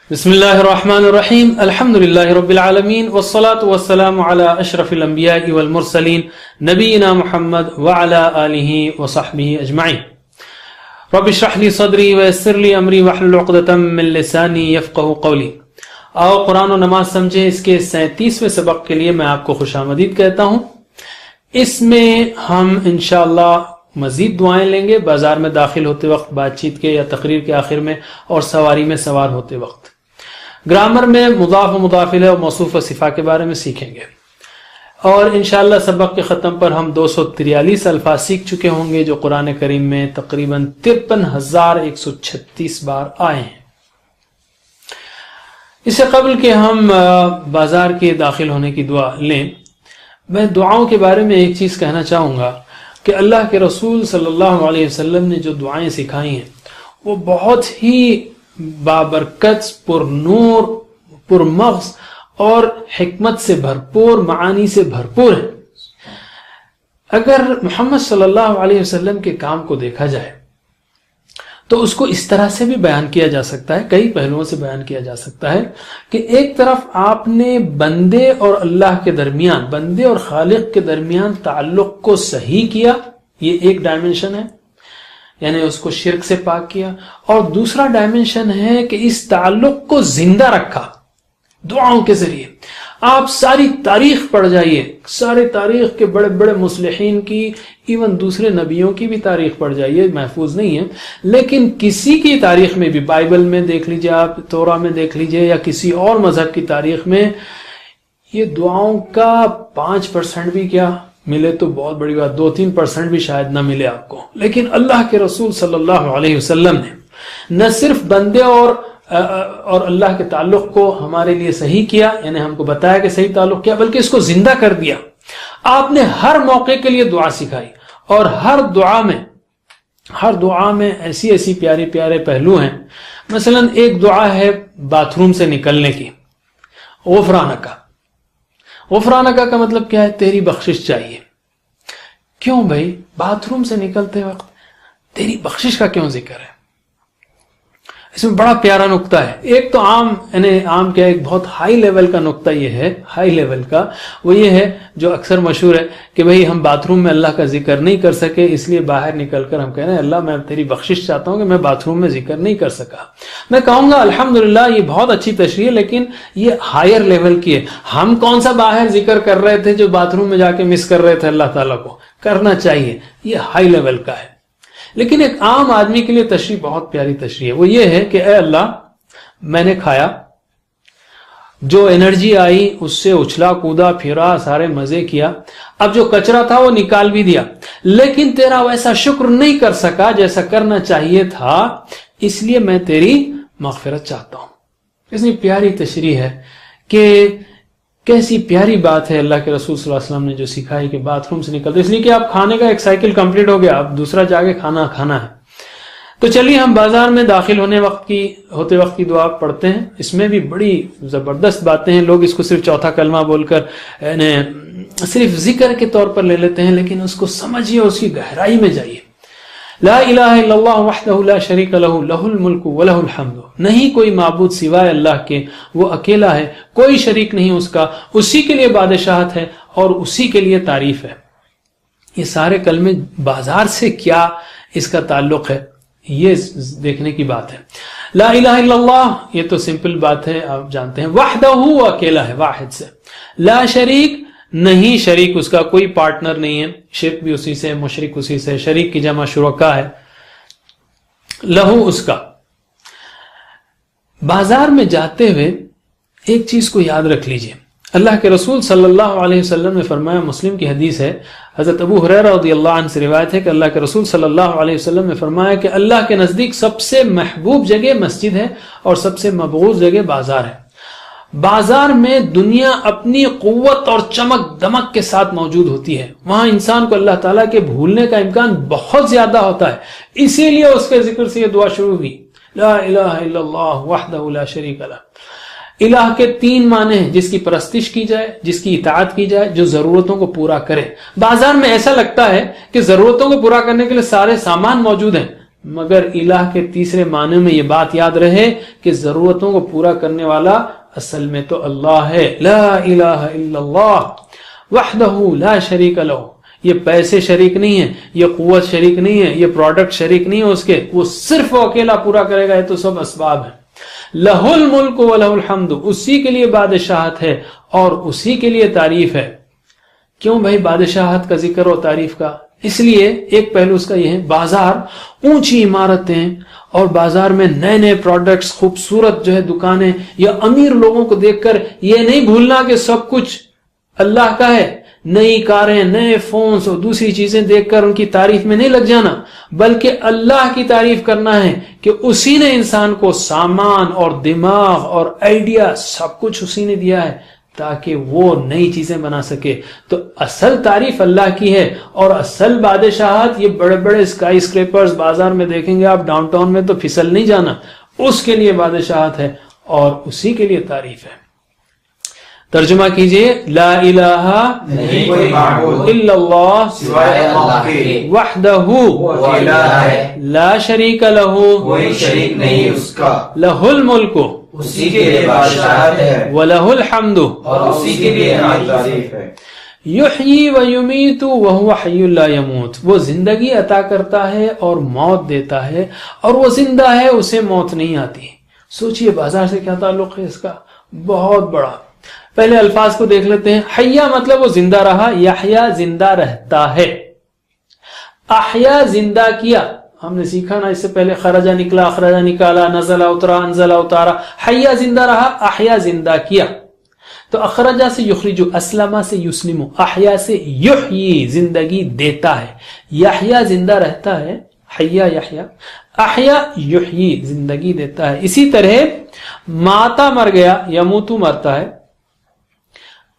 بسم اللہ الرحمن الرحیم الحمد للہ رب العالمین والصلاة والسلام علی اشرف الانبیاء والمرسلین نبینا محمد وعلی آلہ وصحبہ اجمعین رب اشرح لی صدری ویسر لی امری واحلل عقدۃ من لسانی یفقہوا قولی۔ آؤ قرآن و نماز سمجھیں، اس کے 37ویں سبق کے لیے میں آپ کو خوش آمدید کہتا ہوں۔ اس میں ہم انشاءاللہ مزید دعائیں لیں گے، بازار میں داخل ہوتے وقت، بات چیت کے یا تقریر کے آخر میں، اور سواری میں سوار ہوتے وقت۔ گرامر میں مضاف و مضاف الیہ اور موصوف و صفہ کے بارے میں سیکھیں گے، اور انشاءاللہ سبق کے ختم پر ہم 243 الفاظ سیکھ چکے ہوں گے جو قرآن کریم میں تقریباً 53,136 بار آئے ہیں۔ اس سے قبل کہ ہم بازار کے داخل ہونے کی دعا لیں، میں دعاؤں کے بارے میں ایک چیز کہنا چاہوں گا کہ اللہ کے رسول صلی اللہ علیہ وسلم نے جو دعائیں سکھائی ہیں وہ بہت ہی بابرکت، پر نور، پر مغز اور حکمت سے بھرپور، معانی سے بھرپور ہے۔ اگر محمد صلی اللہ علیہ وسلم کے کام کو دیکھا جائے تو اس کو اس طرح سے بھی بیان کیا جا سکتا ہے، کئی پہلوؤں سے بیان کیا جا سکتا ہے کہ ایک طرف آپ نے بندے اور اللہ کے درمیان، بندے اور خالق کے درمیان تعلق کو صحیح کیا، یہ ایک ڈائمنشن ہے، یعنی اس کو شرک سے پاک کیا، اور دوسرا ڈائمنشن ہے کہ اس تعلق کو زندہ رکھا دعاؤں کے ذریعے۔ آپ ساری تاریخ پڑھ جائیے، سارے تاریخ کے بڑے بڑے مصلحین کی، ایون دوسرے نبیوں کی بھی تاریخ پڑھ جائیے، محفوظ نہیں ہے لیکن کسی کی تاریخ میں بھی، بائبل میں دیکھ لیجئے آپ، تورا میں دیکھ لیجئے، یا کسی اور مذہب کی تاریخ میں، یہ دعاؤں کا 5% بھی کیا ملے تو بہت بڑی بات، 2-3% بھی شاید نہ ملے آپ کو، لیکن اللہ کے رسول صلی اللہ علیہ وسلم نے نہ صرف بندے اور اللہ کے تعلق کو ہمارے لیے صحیح کیا، یعنی ہم کو بتایا کہ صحیح تعلق کیا، بلکہ اس کو زندہ کر دیا۔ آپ نے ہر موقع کے لیے دعا سکھائی، اور ہر دعا میں ایسی ایسی پیارے پیارے پہلو ہیں۔ مثلا ایک دعا ہے باتھ روم سے نکلنے کی، غفرانک کا مطلب کیا ہے؟ تیری بخشش چاہیے۔ کیوں بھائی؟ باتھ روم سے نکلتے وقت تیری بخشش کا کیوں ذکر ہے؟ اس میں بڑا پیارا نقطہ ہے۔ ایک تو عام کیا، ایک بہت ہائی لیول کا نقطہ یہ ہے، ہائی لیول کا وہ یہ ہے جو اکثر مشہور ہے کہ بھئی ہم باتھ روم میں اللہ کا ذکر نہیں کر سکے، اس لیے باہر نکل کر ہم کہہ رہے ہیں اللہ میں تیری بخشش چاہتا ہوں کہ میں باتھ روم میں ذکر نہیں کر سکا۔ میں کہوں گا الحمدللہ یہ بہت اچھی تشریح ہے، لیکن یہ ہائر لیول کی ہے۔ ہم کون سا باہر ذکر کر رہے تھے جو باتھ روم میں جا کے مس کر رہے تھے؟ اللہ تعالیٰ کو کرنا چاہیے، یہ ہائی لیول کا ہے۔ لیکن ایک عام آدمی کے لیے تشریح بہت پیاری تشریح ہے، وہ یہ ہے کہ اے اللہ، میں نے کھایا، جو انرجی آئی اس سے اچھلا کودا پھرا، سارے مزے کیا، اب جو کچرا تھا وہ نکال بھی دیا، لیکن تیرا ویسا شکر نہیں کر سکا جیسا کرنا چاہیے تھا، اس لیے میں تیری مغفرت چاہتا ہوں۔ اتنی پیاری تشریح ہے کہ کیسی پیاری بات ہے اللہ کے رسول صلی اللہ علیہ وسلم نے جو سکھائی کہ باتھ روم سے نکلتے، اس لیے کہ آپ کھانے کا ایک سائیکل کمپلیٹ ہو گیا، اب دوسرا جا کے کھانا ہے۔ تو چلیے ہم بازار میں داخل ہوتے وقت کی دعا پڑھتے ہیں۔ اس میں بھی بڑی زبردست باتیں ہیں، لوگ اس کو صرف چوتھا کلمہ بول کر صرف ذکر کے طور پر لے لیتے ہیں، لیکن اس کو سمجھیے، اس کی گہرائی میں جائیے۔ لا الہ الا اللہ وحدہ لا شریک لہ لہ الملک ولہ الحمد، نہیں کوئی معبود سوائے اللہ کے، وہ اکیلا ہے، کوئی شریک نہیں اس کا، اسی کے لیے بادشاہت ہے اور اسی کے لیے تعریف ہے۔ یہ سارے کلمے بازار سے کیا اس کا تعلق ہے، یہ دیکھنے کی بات ہے۔ لا الہ الا اللہ یہ تو سمپل بات ہے، آپ جانتے ہیں۔ وحدہ وہ اکیلا ہے، واحد سے۔ لا شریک نہیں، شریک اس کا کوئی پارٹنر نہیں ہے، شرک بھی اسی سے، مشرک اسی سے، شریک کی جمع شرکا ہے۔ لہو اس کا۔ بازار میں جاتے ہوئے ایک چیز کو یاد رکھ لیجئے، اللہ کے رسول صلی اللہ علیہ وسلم نے فرمایا، مسلم کی حدیث ہے، حضرت ابو ہریرہ رضی اللہ عنہ سے روایت ہے کہ اللہ کے رسول صلی اللہ علیہ وسلم نے فرمایا کہ اللہ کے نزدیک سب سے محبوب جگہ مسجد ہے اور سب سے مبغوض جگہ بازار ہے۔ بازار میں دنیا اپنی قوت اور چمک دمک کے ساتھ موجود ہوتی ہے، وہاں انسان کو اللہ تعالیٰ کے بھولنے کا امکان بہت زیادہ ہوتا ہے، اسی لیے اس کے ذکر سے یہ دعا شروع ہوئی، لا الہ الا اللہ وحدہ لا شریک لہ۔ الہ کے 3 معنی ہیں، جس کی پرستش کی جائے، جس کی اطاعت کی جائے، جو ضرورتوں کو پورا کرے۔ بازار میں ایسا لگتا ہے کہ ضرورتوں کو پورا کرنے کے لیے سارے سامان موجود ہیں، مگر الہ کے تیسرے معنی میں یہ بات یاد رہے کہ ضرورتوں کو پورا کرنے والا اصل میں تو اللہ ہے. لا الہ الا اللہ وحدہ لا شریک لہ. یہ پیسے شریک نہیں ہیں، یہ قوت شریک نہیں ہے، یہ پروڈکٹ شریک نہیں ہے اس کے، وہ صرف وہ اکیلا پورا کرے گا. یہ تو سب اسباب ہیں. لہ الملک و لہ الحمد، اسی کے لیے بادشاہت ہے اور اسی کے لیے تعریف ہے. کیوں بھائی بادشاہت کا ذکر ہو تعریف کا؟ اس لیے ایک پہلو اس کا یہ ہے، بازار اونچی عمارتیں اور بازار میں نئے نئے پروڈکٹس، خوبصورت جو ہے دکانیں، یا امیر لوگوں کو دیکھ کر یہ نہیں بھولنا کہ سب کچھ اللہ کا ہے. نئی کاریں، نئے فونز اور دوسری چیزیں دیکھ کر ان کی تعریف میں نہیں لگ جانا، بلکہ اللہ کی تعریف کرنا ہے کہ اسی نے انسان کو سامان اور دماغ اور آئیڈیا سب کچھ اسی نے دیا ہے تاکہ وہ نئی چیزیں بنا سکے. تو اصل تعریف اللہ کی ہے اور اصل بادشاہت یہ بڑے بڑے اسکائی اسکریپرز بازار میں دیکھیں گے آپ، ڈاؤن ٹاؤن میں تو پھسل نہیں جانا، اس کے لیے بادشاہت ہے اور اسی کے لیے تعریف ہے. ترجمہ کیجئے، لا الہ نہیں کوئی معبود الا اللہ سوائے اللہ کے، وحدہ وہ الہ ہے، لا شریک لہ کوئی شریک نہیں اس کا، لہ الملک اسی کے لیے بادشاہت ہے ولہ الحمد اور اسی کے لیے تعریف ہے. یحیی و یمیت وہو حی لا یموت، وہ زندگی عطا کرتا ہے اور موت دیتا ہے اور وہ زندہ ہے، اسے موت نہیں آتی. سوچئے بازار سے کیا تعلق ہے اس کا، بہت بڑا. پہلے الفاظ کو دیکھ لیتے ہیں. حیا مطلب وہ زندہ رہا، یحیا زندہ رہتا ہے. احیا زندہ کیا، ہم نے سیکھا نا اس سے پہلے، خرجہ نکلا، اخرجہ نکالا، نزلہ اترا، انزلہ اتارا. حیا زندہ رہا، احیا زندہ کیا. تو اخرجہ سے یخرجو، اسلمہ سے یسلمو، احیا سے یحیی زندگی دیتا ہے. یحیا زندہ رہتا ہے، حیا یحیا، احیا یحیی زندگی دیتا ہے. اسی طرح ماتا مر گیا، یموتو مرتا ہے.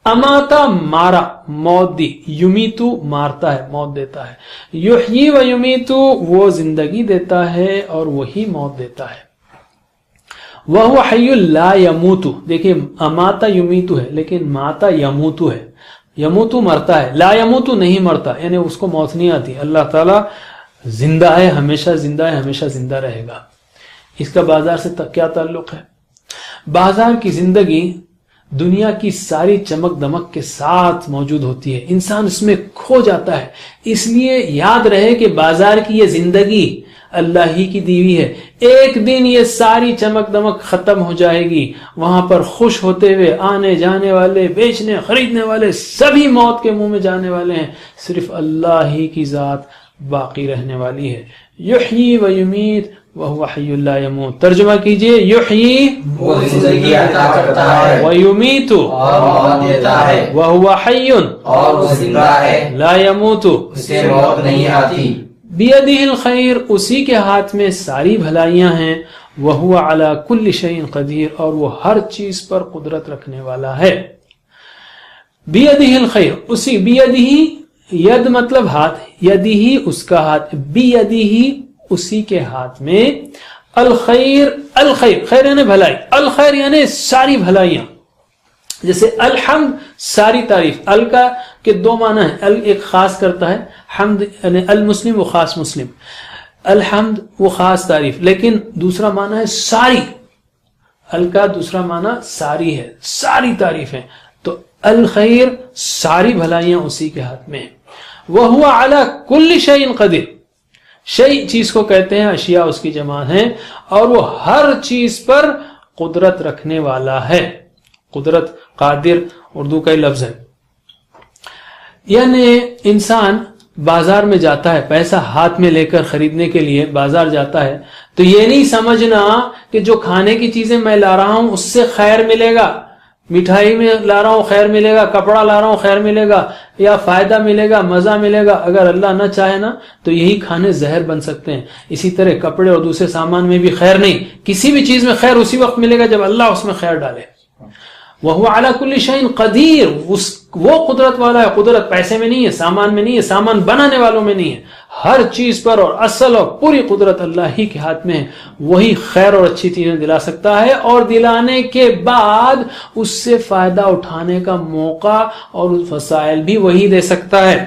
اماتا مارا، موت دی. یمیتو مارتا ہے، موت دیتا ہے. یحیی و یمیتو وہ زندگی دیتا ہے اور وہی موت دیتا ہے. وہو حی لا یموتو، دیکھیں اماتا یمیتو ہے لیکن ماتا یموتو ہے. یموتو مرتا ہے، لا یموتو نہیں مرتا، یعنی اس کو موت نہیں آتی. اللہ تعالی زندہ ہے، ہمیشہ زندہ ہے، ہمیشہ زندہ رہے گا. اس کا بازار سے کیا تعلق ہے؟ بازار کی زندگی دنیا کی ساری چمک دمک کے ساتھ موجود ہوتی ہے، انسان اس میں کھو جاتا ہے. اس لیے یاد رہے کہ بازار کی یہ زندگی اللہ ہی کی دیوی ہے. ایک دن یہ ساری چمک دمک ختم ہو جائے گی. وہاں پر خوش ہوتے ہوئے آنے جانے والے، بیچنے خریدنے والے سبھی موت کے منہ میں جانے والے ہیں. صرف اللہ ہی کی ذات باقی رہنے والی ہے. یحیی و یمیت وہو حی لا یموت. ترجمہ کیجئے، یحیی وہ زندگی عطا کرتا ہے و یمیت اور موت دیتا ہے، وہو حی اور وہ زندہ ہے، لا یموت. اسے موت نہیں آتی. بیدہ الخیر، اسی کے ہاتھ میں ساری بھلائیاں ہیں. وہو علی کل شیء قدیر، اور وہ ہر چیز پر قدرت رکھنے والا ہے. بیدہ الخیر، اسی بیدہ، ید مطلب ہاتھ، یدہ اس کا ہاتھ، بیدہ اسی کے ہاتھ میں. الخیر، الخیر خیر یعنی بھلائی، الخیر یعنی ساری بھلائیاں. جیسے الحمد ساری تعریف، ال کا کے دو معنی ہیں. ال ایک خاص کرتا ہے، حمد یعنی المسلم وہ خاص مسلم، الحمد وہ خاص تعریف، لیکن دوسرا معنی ہے ساری. ال کا دوسرا معنی ساری ہے، ساری تعریفیں. تو الخیر ساری بھلائیاں اسی کے ہاتھ میں ہیں. وَهُوَ عَلَى كُلِّ شَيْءٍ قَدِيرٌ، شیء چیز کو کہتے ہیں، اشیاء اس کی جمع ہیں، اور وہ ہر چیز پر قدرت رکھنے والا ہے. قدرت، قادر اردو کا ہی لفظ ہے. یعنی انسان بازار میں جاتا ہے، پیسہ ہاتھ میں لے کر خریدنے کے لیے بازار جاتا ہے، تو یہ نہیں سمجھنا کہ جو کھانے کی چیزیں میں لا رہا ہوں اس سے خیر ملے گا. مٹھائی میں لا رہا ہوں خیر ملے گا، کپڑا لا رہا ہوں خیر ملے گا، یا فائدہ ملے گا، مزہ ملے گا. اگر اللہ نہ چاہے نا تو یہی کھانے زہر بن سکتے ہیں. اسی طرح کپڑے اور دوسرے سامان میں بھی خیر نہیں. کسی بھی چیز میں خیر اسی وقت ملے گا جب اللہ اس میں خیر ڈالے. وَهُوَ عَلَى كُلِّ شَيْءٍ قَدِيرٌ، وہ قدرت والا ہے. قدرت پیسے میں نہیں ہے، سامان میں نہیں ہے، سامان بنانے والوں میں نہیں ہے. ہر چیز پر اور اصل اور پوری قدرت اللہ ہی کے ہاتھ میں ہے. وہی خیر اور اچھی چیزیں دلا سکتا ہے، اور دلانے کے بعد اس سے فائدہ اٹھانے کا موقع اور وسائل بھی وہی دے سکتا ہے.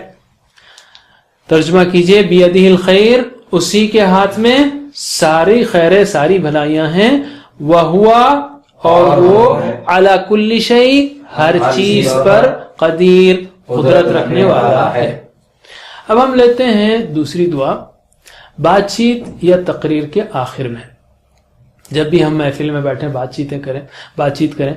ترجمہ کیجئے، بیدہ الخیر اسی کے ہاتھ میں ساری خیریں ساری بھلائیاں ہیں، وہوا اور وہ علی کل شیء ہر چیز پر قدیر قدرت رکھنے والا ہے۔ اب ہم لیتے ہیں دوسری دعا، بات چیت یا تقریر کے آخر میں جب بھی ہم محفل میں بیٹھیں بات چیت کریں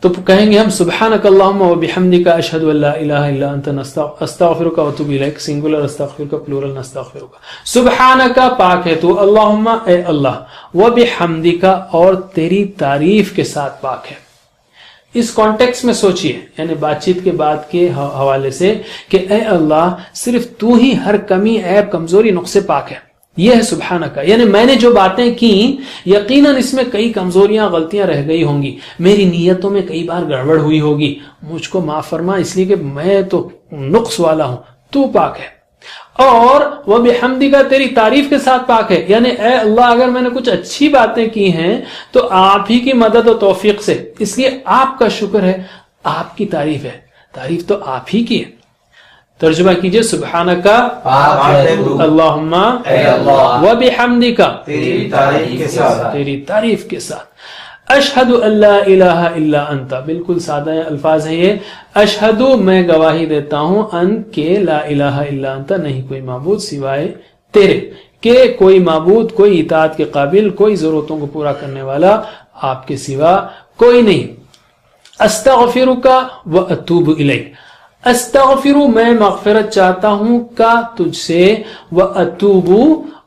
تو کہیں گے ہم سبحانک اللہم و بحمدک اشہد ان لا الہ الا انت استغفرک و اتوب الیک، سنگولر استغفرک، پلورل نستغفرک۔ سبحانک پاک ہے تو، اللہم اے اللہ، و بحمدک اور تیری تعریف کے ساتھ پاک ہے۔ اس کانٹیکس میں سوچئے، یعنی بات چیت کے بعد کے حوالے سے کہ اے اللہ صرف تو ہی ہر کمی عیب کمزوری نقصے پاک ہے، یہ ہے سبحانک، یعنی میں نے جو باتیں کی یقیناً اس میں کئی کمزوریاں غلطیاں رہ گئی ہوں گی، میری نیتوں میں کئی بار گڑبڑ ہوئی ہوگی، مجھ کو معاف فرما اس لیے کہ میں تو نقص والا ہوں، تو پاک ہے۔ اور وہ بحمدک تیری تعریف کے ساتھ پاک ہے، یعنی اے اللہ اگر میں نے کچھ اچھی باتیں کی ہیں تو آپ ہی کی مدد و توفیق سے، اس لیے آپ کا شکر ہے، آپ کی تعریف ہے، تعریف تو آپ ہی کی ہے۔ ترجمہ کیجئے، سبحانک اللہم و بحمدک تیری تعریف کے ساتھ، تیری تعریف کے ساتھ، اشہد ان لا الہ الا انت، بالکل سادہ الفاظ ہیں یہ، اشہد میں گواہی دیتا ہوں، ان کہ لا الہ الا انت نہیں کوئی معبود سوائے تیرے، کہ کوئی معبود کوئی اطاعت کے قابل کوئی ضرورتوں کو پورا کرنے والا آپ کے سوا کوئی نہیں۔ استغفرک و اتوب الیک، استغفر میں مغفرت چاہتا ہوں کا تجھ سے، و اتوب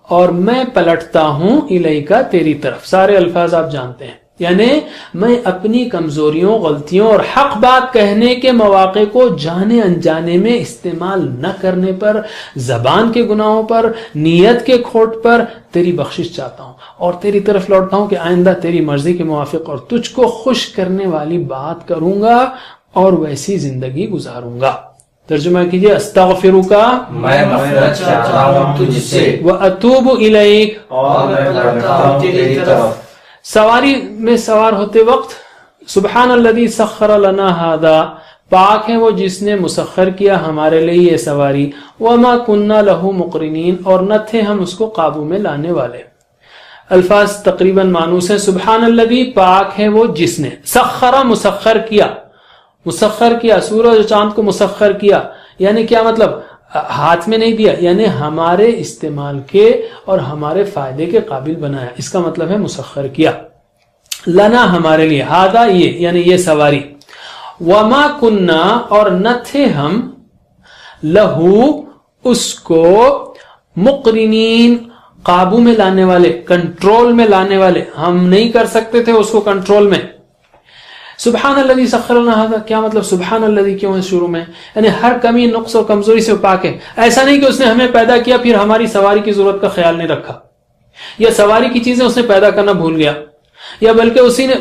اور میں پلٹتا ہوں الیک تیری طرف، سارے الفاظ آپ جانتے ہیں، یعنی میں اپنی کمزوریوں غلطیوں اور حق بات کہنے کے مواقع کو جانے انجانے میں استعمال نہ کرنے پر، زبان کے گناہوں پر، نیت کے کھوٹ پر تیری بخشش چاہتا ہوں اور تیری طرف لوٹتا ہوں کہ آئندہ تیری مرضی کے موافق اور تجھ کو خوش کرنے والی بات کروں گا اور ویسی زندگی گزاروں گا۔ ترجمہ کیجئے، استغفرک میں مغفرت چاہتا ہوں تجھ سے، و اتوب الیک اور میں پلٹتا ہوں تیری طرف۔ سواری میں سوار ہوتے وقت سبحان الذی سخر لنا ھذا، پاک ہے وہ جس نے مسخر کیا ہمارے لیے یہ سواری، وما کننا لہ مقرنین اور نہ تھے ہم اس کو قابو میں لانے والے۔ الفاظ تقریباً مانوس ہیں، سبحان الذی پاک ہے وہ جس نے، سخر مسخر کیا، مسخر کیا، سورج و چاند کو مسخر کیا، یعنی کیا مطلب؟ ہاتھ میں نہیں دیا، یعنی ہمارے استعمال کے اور ہمارے فائدے کے قابل بنایا، اس کا مطلب ہے مسخر کیا، لنا ہمارے لیے، ہذا یہ یعنی یہ سواری، وما کننا اور نہ تھے ہم، لہو اس کو، مقرنین قابو میں لانے والے، کنٹرول میں لانے والے، ہم نہیں کر سکتے تھے اس کو کنٹرول میں۔ سبحان الذی سخر لنا ھذا، کیا مطلب سبحان الذی کیوں ہے شروع میں؟ یعنی ہر کمی نقص اور کمزوری سے پاک ہے، ایسا نہیں کہ اس نے ہمیں پیدا کیا پھر ہماری سواری کی ضرورت کا خیال نہیں رکھا، یا سواری کی چیزیں اس نے پیدا کرنا بھول گیا، یا بلکہ اسی نے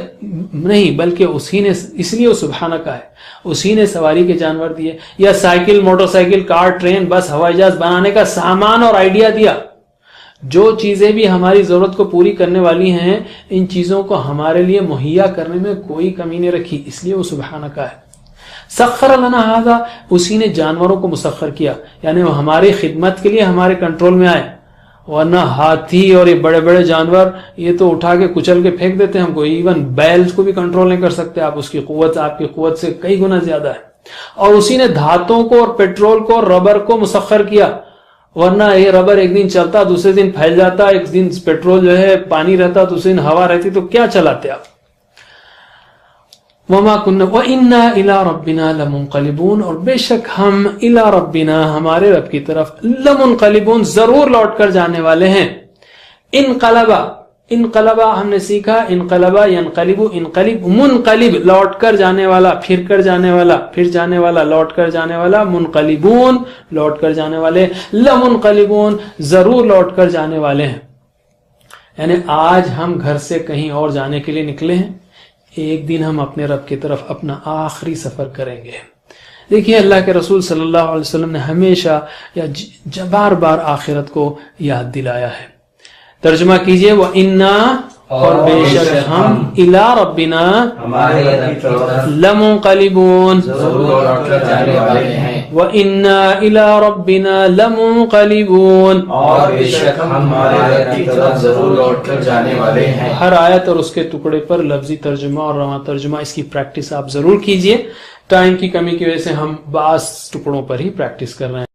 نہیں، بلکہ اسی نے، اس لیے وہ سبحانہ کا ہے، اسی نے سواری کے جانور دیے، یا سائیکل، موٹر سائیکل، کار، ٹرین، بس، ہوائی جہاز بنانے کا سامان اور آئیڈیا دیا۔ جو چیزیں بھی ہماری ضرورت کو پوری کرنے والی ہیں ان چیزوں کو ہمارے لیے مہیا کرنے میں کوئی کمی نہیں رکھی، اس لیے وہ سبحانہ کا ہے۔ سخر لنا ھذا، اسی نے جانوروں کو مسخر کیا، یعنی وہ ہماری خدمت کے لیے ہمارے کنٹرول میں آئے، ورنہ ہاتھی اور یہ بڑے بڑے جانور یہ تو اٹھا کے کچل کے پھینک دیتے ہیں ہم کو، ایون بیل کو بھی کنٹرول نہیں کر سکتے آپ، اس کی قوت آپ کی قوت سے کئی گنا زیادہ ہے۔ اور اسی نے دھاتوں کو اور پیٹرول کو اور ربر کو مسخر کیا، ورنہ یہ ربر ایک دن چلتا دوسرے دن پھیل جاتا، ایک دن پیٹرول جو ہے پانی رہتا دوسرے دن ہوا رہتی، تو کیا چلاتے آپ؟ وما كنا وإنا إلى ربنا لمنقلبون، اور بے شک ہم إلى ربنا ہمارے رب کی طرف، لمنقلبون ضرور لوٹ کر جانے والے ہیں۔ انقلبا ہم نے سیکھا، انقلبا ینقلب، انقلب منقلب لوٹ کر جانے والا، پھر کر جانے والا، پھر جانے والا، لوٹ کر جانے والا، منقلبون لوٹ کر جانے والے، لمنقلبون ضرور لوٹ کر جانے والے ہیں۔ یعنی آج ہم گھر سے کہیں اور جانے کے لیے نکلے ہیں، ایک دن ہم اپنے رب کی طرف اپنا آخری سفر کریں گے۔ دیکھیے اللہ کے رسول صلی اللہ علیہ وسلم نے ہمیشہ یا بار بار آخرت کو یاد دلایا ہے۔ ترجمہ کیجئے، وَإِنَّا اور بے شک ہم الی ربنا ہمارے رب کی طرف لمنقلبون ضرور لوٹ کر جانے والے ہیں، وَإِنَّا إِلَىٰ رَبِّنَا لَمُنقَلِبُونَ اور بے شک ہم ہمارے رب کی طرف ضرور لوٹ کر جانے والے ہیں۔ ہر آیت اور اس کے ٹکڑے پر لفظی ترجمہ اور رواں ترجمہ، اس کی پریکٹس آپ ضرور کیجئے۔ ٹائم کی کمی کی وجہ سے ہم بعض ٹکڑوں پر ہی پریکٹس کر رہے ہیں۔